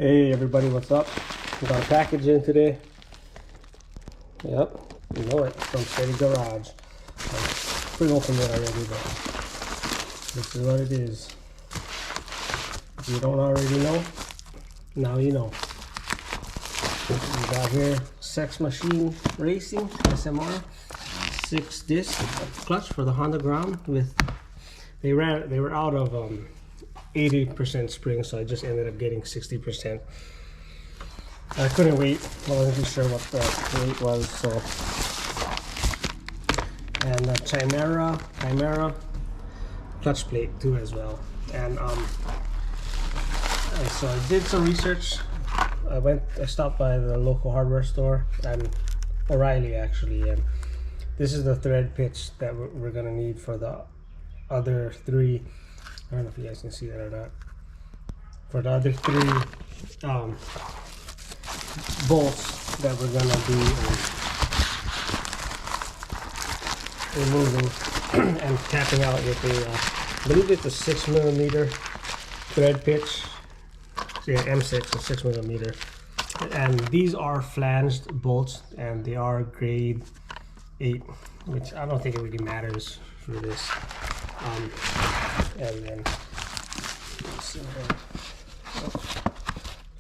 Hey everybody, what's up? We got a package in today. Yep, you know it, from Steady Garage. I pre-opened it already, but this is what it is. If you don't already know, now you know. We got here Sex Machine Racing SMR 6-disc clutch for the Honda Grom. With they were out of 80% spring, so I just ended up getting 60%. I couldn't wait. I wasn't too sure what the weight was, so. And the Chimera clutch plate too as well. And so I did some research. I stopped by the local hardware store and O'Reilly actually, and this is the thread pitch that we're gonna need for the other three. I don't know if you guys can see that or not. For the other three bolts that we're gonna be removing and tapping out with a, I believe it's a 6mm thread pitch. So yeah, M6 and 6mm. And these are flanged bolts, and they are grade 8, which I don't think it really matters for this. And then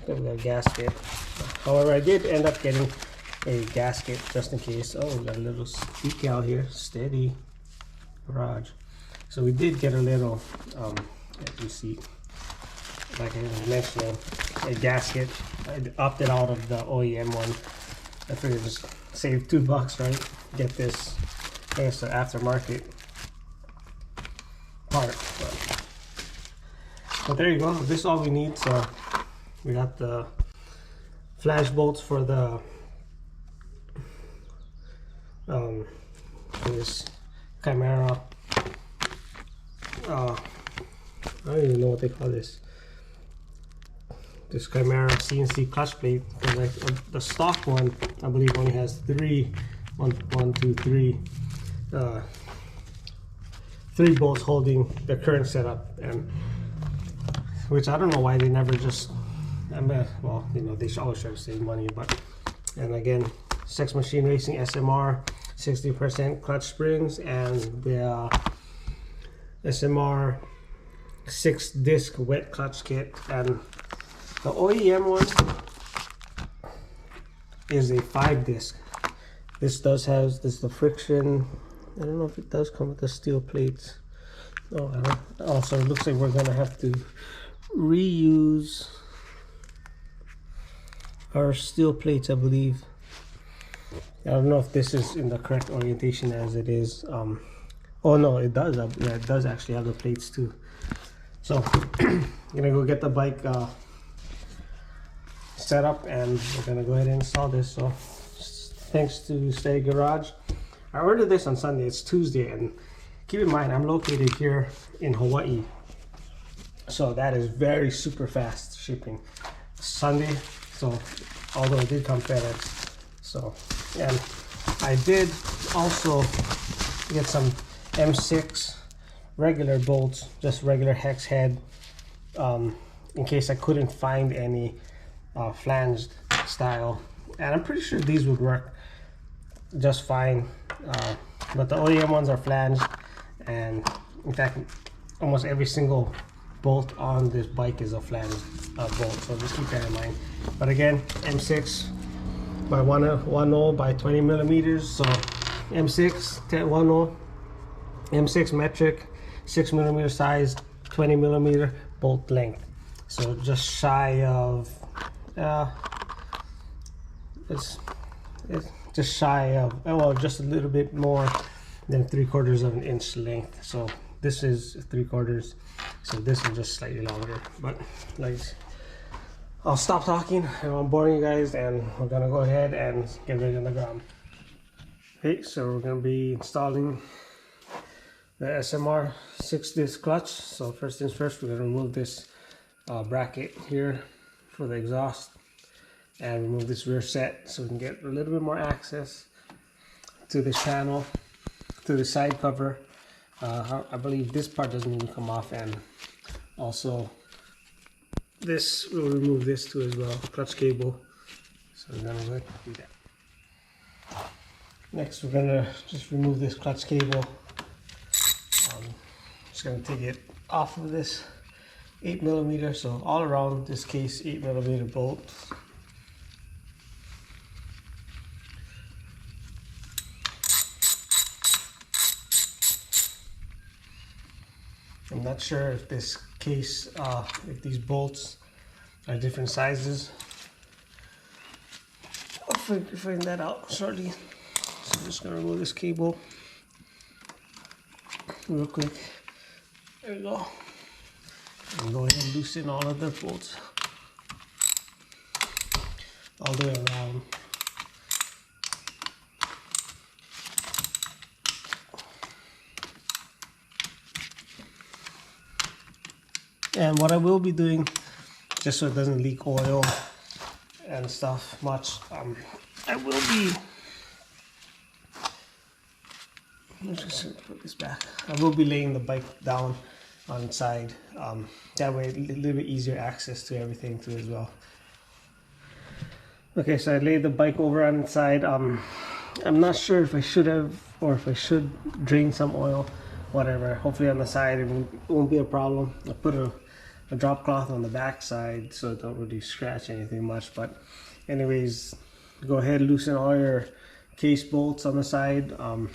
got a gasket. However, I did end up getting a gasket just in case. Oh, we got a little decal here, Steady Garage. So we did get a little, let me see, like I was mentioning, a gasket. I opted out of the OEM one. I figured just save $2, right? Get this, I guess, the aftermarket part. But there you go. This is all we need. So we got the flash bolts for the this Chimera. I don't even know what they call this. This Chimera CNC clutch plate, because like the stock one, I believe only has three bolts holding the current setup, and which I don't know why they never just, well, you know, they should always try to save money. But, and again, Sex Machine Racing SMR 60% clutch springs, and the SMR 6-disc wet clutch kit. And the OEM one is a 5-disc. This does have the friction. I don't know if it does come with the steel plates. Oh, also it looks like we're gonna have to reuse our steel plates, I believe. I don't know if this is in the correct orientation as it is. Oh no, it does. Yeah, it does actually have the plates too. So I'm gonna go get the bike set up, and we're gonna go ahead and install this. So thanks to Steady Garage. I ordered this on Sunday. It's Tuesday, and keep in mind I'm located here in Hawaii, so that is very super fast shipping. Sunday, so although it did come FedEx. So, and I did also get some M6 regular bolts, just regular hex head, in case I couldn't find any flanged style, and I'm pretty sure these would work just fine. But the OEM ones are flanged, and in fact almost every single bolt on this bike is a flanged bolt, so just keep that in mind. But again, M6 by 1.0 by 20 millimeters, so M6 1.0, M6 metric, 6mm size, 20mm bolt length. So just shy of it's just shy of, well, just a little bit more than 3/4 of an inch length. So this is 3/4, so this is just slightly longer. But like, I'll stop talking, I'm boring you guys, and we're gonna go ahead and get ready on the ground. Okay, so we're gonna be installing the SMR 6-disc clutch. So first things first, we're gonna remove this bracket here for the exhaust, and remove this rear set so we can get a little bit more access to this panel, to the side cover. I believe this part doesn't even come off, and also this, we'll remove this too as well, clutch cable. So we're gonna go ahead and do that. Next, we're gonna just remove this clutch cable. Just gonna take it off of this 8mm, so all around this case 8mm bolts. I'm not sure if this case, if these bolts are different sizes. I'll find that out shortly. So I'm just gonna remove this cable real quick. There we go. And go ahead and loosen all of the bolts all the way around. And what I will be doing, just so it doesn't leak oil and stuff much, I will be, I'm just gonna put this back. I will be laying the bike down on its side. That way, a little bit easier access to everything too as well. Okay, so I laid the bike over on its side. I'm not sure if I should have, or if I should drain some oil, whatever. Hopefully on the side it won't be a problem. I put a drop cloth on the back side so it don't really scratch anything much. But anyways, go ahead, loosen all your case bolts on the side. I'm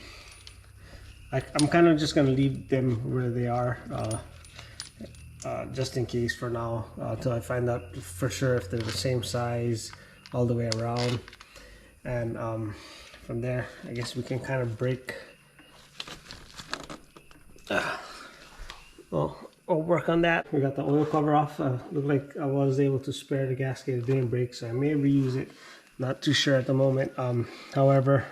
kind of just gonna leave them where they are, just in case for now, until I find out for sure if they're the same size all the way around. And from there, I guess we can kind of break. I'll work on that. We got the oil cover off. Looked like I was able to spare the gasket. It didn't break, so I may reuse it. Not too sure at the moment. However,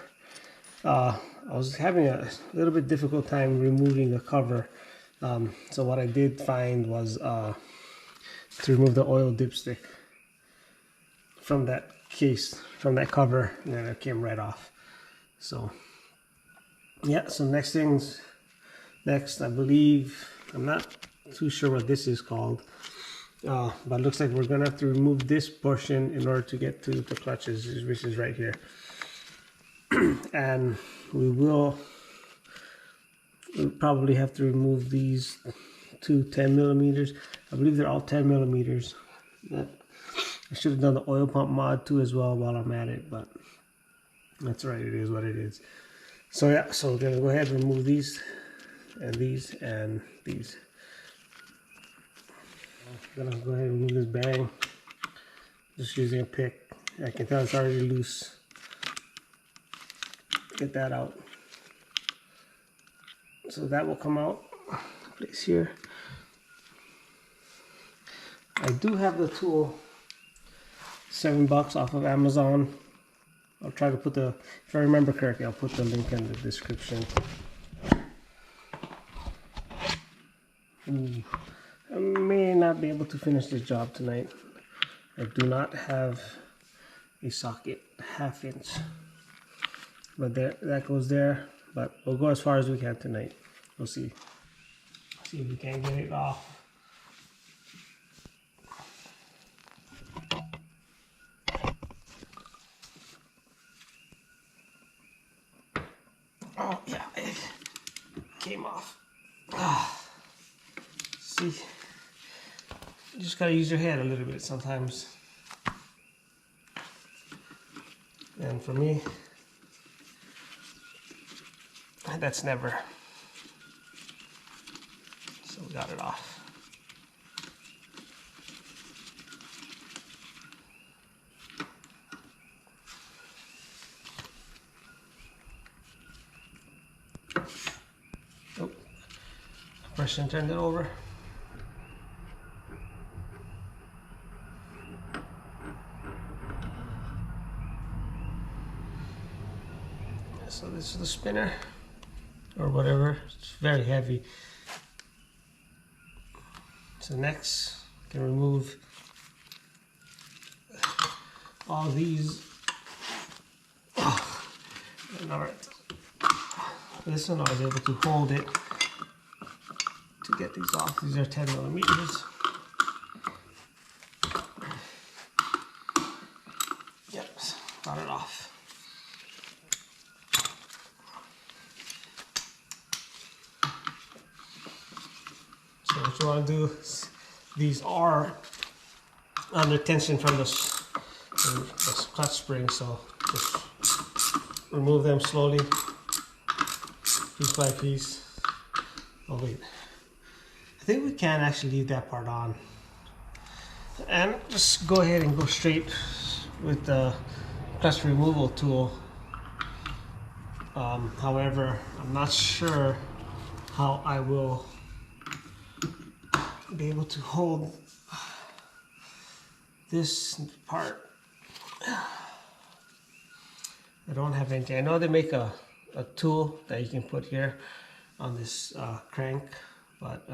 I was having a little bit difficult time removing the cover. So what I did find was to remove the oil dipstick from that case, from that cover, and then it came right off. So yeah, so next, I believe, I'm not too sure what this is called, but it looks like we're gonna have to remove this portion in order to get to the clutches, which is right here. And we'll probably have to remove these two 10mm. I believe they're all 10mm. I should have done the oil pump mod too as well while I'm at it, but that's right, it is what it is. So yeah, so we're gonna go ahead and remove these and these and these. I'm gonna go ahead and remove this bearing just using a pick. I can tell it's already loose. Get that out. So that will come out. Place here. I do have the tool, $7 off of Amazon. I'll try to put the, if I remember correctly, I'll put the link in the description. I may not be able to finish this job tonight. I do not have a socket 1/2 inch, but there, that goes there. But we'll go as far as we can tonight. We'll see if we can get it off. Oh yeah, it came off. See, you just gotta use your head a little bit sometimes. And for me, that's never. So we got it off. Oh, brush and turn it over. So this is the spinner, or whatever. It's very heavy. So next, I can remove all these. Alright. This one I was able to hold it to get these off. These are 10mm. got it off. So what you want to do, these are under tension from this clutch spring, so just remove them slowly, piece by piece. Oh wait, I think we can actually leave that part on. And just go ahead and go straight with the clutch removal tool. However, I'm not sure how I will be able to hold this part. I don't have anything. I know they make a tool that you can put here on this crank, but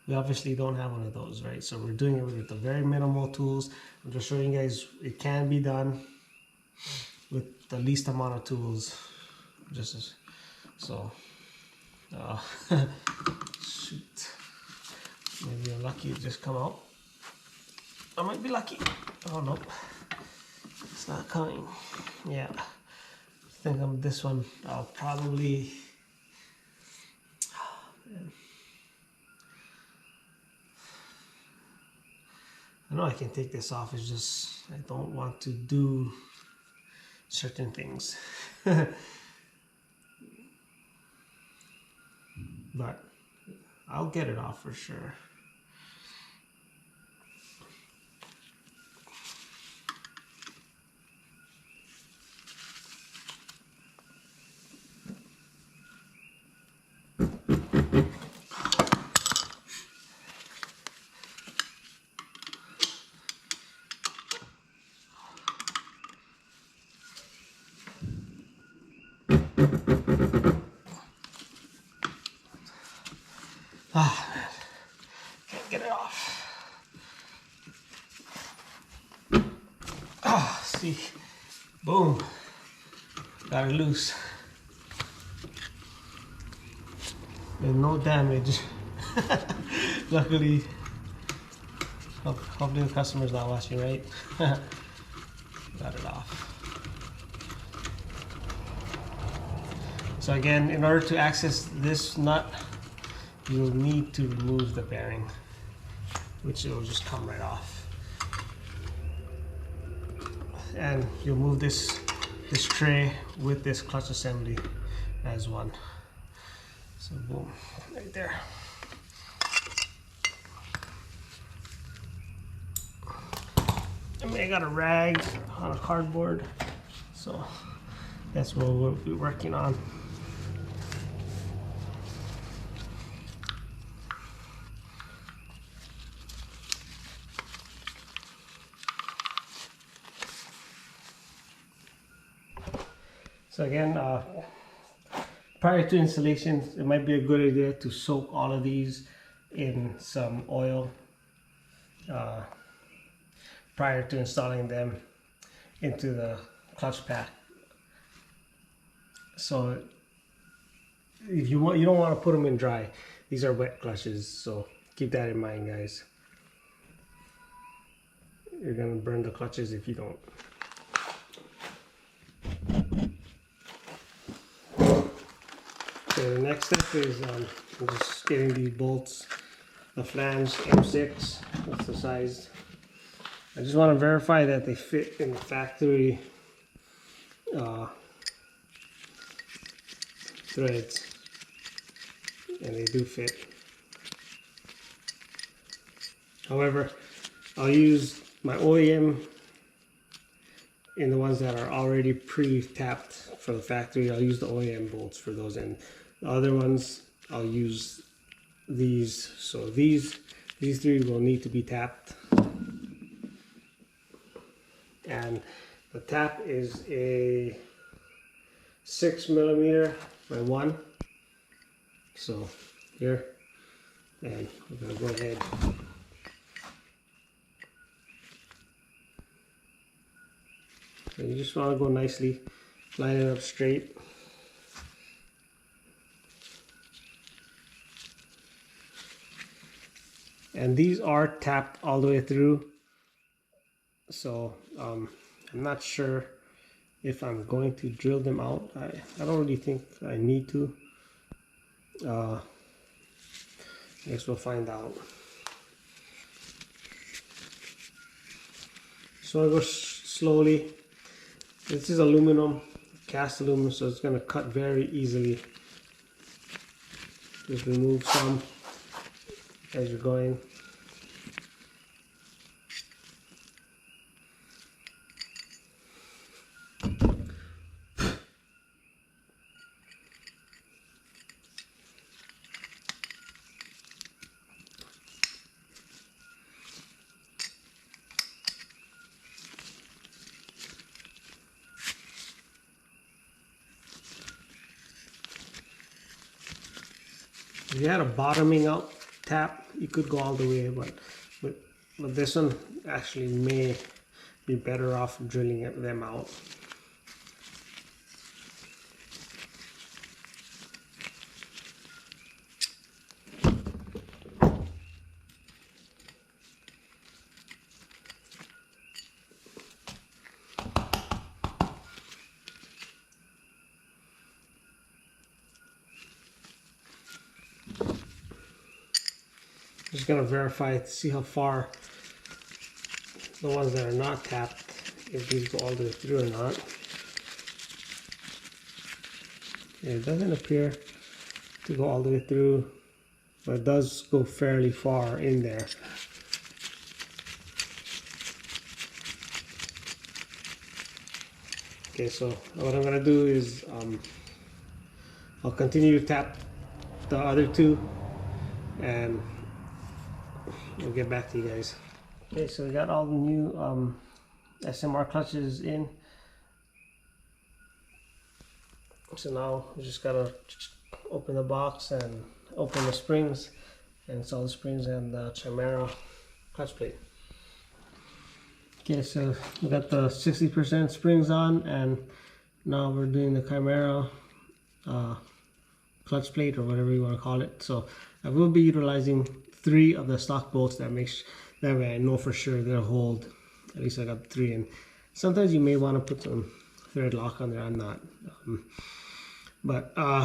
we obviously don't have one of those, right? So we're doing it with the very minimal tools. I'm just showing you guys it can be done with the least amount of tools. Just as, so, shoot. Maybe I'm lucky it just come out. I might be lucky. Oh no, it's not coming. Yeah, I think I'm this one. I'll probably. I know I can take this off. It's just I don't want to do certain things. But I'll get it off for sure. Ah, man. Can't get it off. Ah, see, boom, got it loose. There's no damage. Luckily, hopefully the customer's not watching, right? Got it off. So again, in order to access this nut, you'll need to remove the bearing, which will just come right off. And you'll move this tray with this clutch assembly as one. So boom, right there. I mean, I got a rag on a cardboard, so that's what we'll be working on. So again, prior to installation, it might be a good idea to soak all of these in some oil prior to installing them into the clutch pack. So if you don't want to put them in dry. These are wet clutches, so keep that in mind, guys. You're gonna burn the clutches if you don't. So the next step is just getting these bolts, the flange M6, that's the size. I just want to verify that they fit in the factory threads, and they do fit. However, I'll use my OEM in the ones that are already pre-tapped for the factory. I'll use the OEM bolts for those, and the other ones I'll use these. So these three will need to be tapped, and the tap is a 6mm by 1. So here, and we're gonna go ahead. So you just want to go nicely, line it up straight. And these are tapped all the way through. So I'm not sure if I'm going to drill them out. I don't really think I need to. I guess we'll find out. So I go slowly. This is aluminum, cast aluminum, so it's going to cut very easily. Just remove some as you're going. If you had a bottoming out tap, you could go all the way, but this one actually may be better off drilling them out. Just gonna verify to see how far the ones that are not tapped, if these go all the way through or not. Yeah, it doesn't appear to go all the way through, but it does go fairly far in there. Okay, so what I'm gonna do is I'll continue to tap the other two and we'll get back to you guys. Okay, so we got all the new SMR clutches in. So now we just gotta open the box and open the springs and install the springs and the Chimera clutch plate. Okay, so we got the 60% springs on, and now we're doing the Chimera clutch plate, or whatever you want to call it. So I will be utilizing 3 of the stock bolts. That way I know for sure they'll hold. At least I got 3 in. Sometimes you may want to put some thread lock on there. I'm not.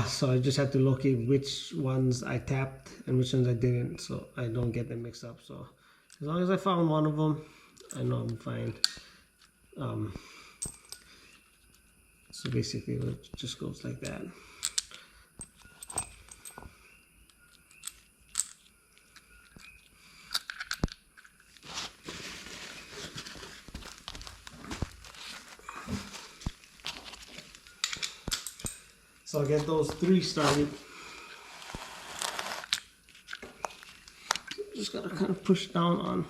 So I just have to locate which ones I tapped and which ones I didn't, so I don't get them mixed up. So as long as I found one of them, I know I'm fine. So basically it just goes like that. So I'll get those 3 started. Just gotta kind of push down on.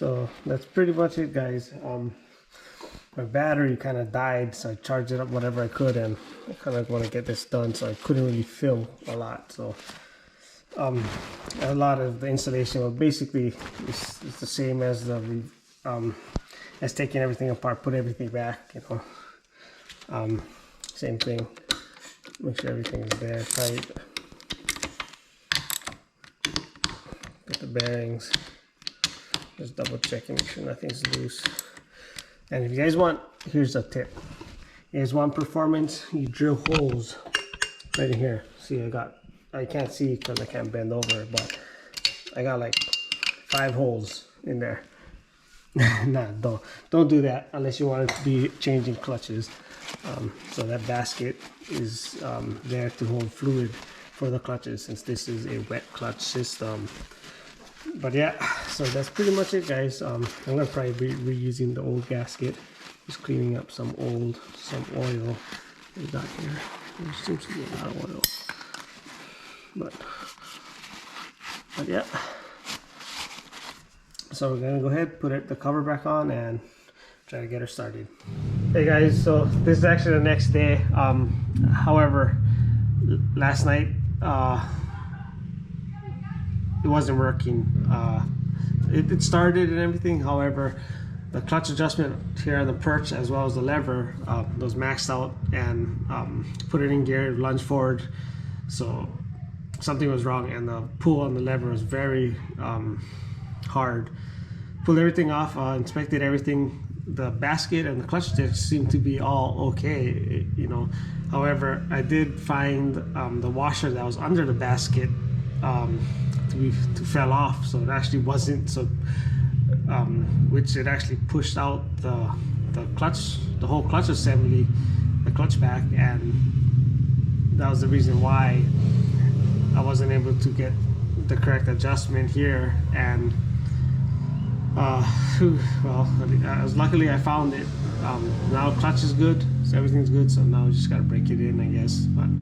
So that's pretty much it, guys. My battery kind of died, so I charged it up whatever I could, and I kind of want to get this done, so I couldn't really film a lot. So a lot of the installation, well, basically it's the same as the as taking everything apart, put everything back, you know. Same thing. Make sure everything is there tight. Get the bearings. Just double checking, make sure nothing's loose. And if you guys want, here's a tip. You guys want performance, you drill holes right in here. See, I can't see because I can't bend over, but I got like 5 holes in there. Nah, don't do that unless you want it to be changing clutches. So that basket is there to hold fluid for the clutches, since this is a wet clutch system. But yeah, so that's pretty much it, guys. I'm gonna probably be reusing the old gasket, just cleaning up some oil we got here. There seems to be a lot of oil, but yeah. So we're gonna go ahead, put the cover back on, and try to get her started. Hey guys, so this is actually the next day. However, last night it wasn't working. It started and everything. However, the clutch adjustment here on the perch as well as the lever was maxed out, and put it in gear, lunged forward. So something was wrong, and the pull on the lever was very hard. Pulled everything off, inspected everything. The basket and the clutch sticks seemed to be all okay, you know. However, I did find the washer that was under the basket to fell off, so it actually wasn't so which it actually pushed out the clutch, the whole clutch assembly, the clutch back, and that was the reason why I wasn't able to get the correct adjustment here. And well, luckily I found it. Now clutch is good, so everything's good, so now we just gotta break it in, I guess. But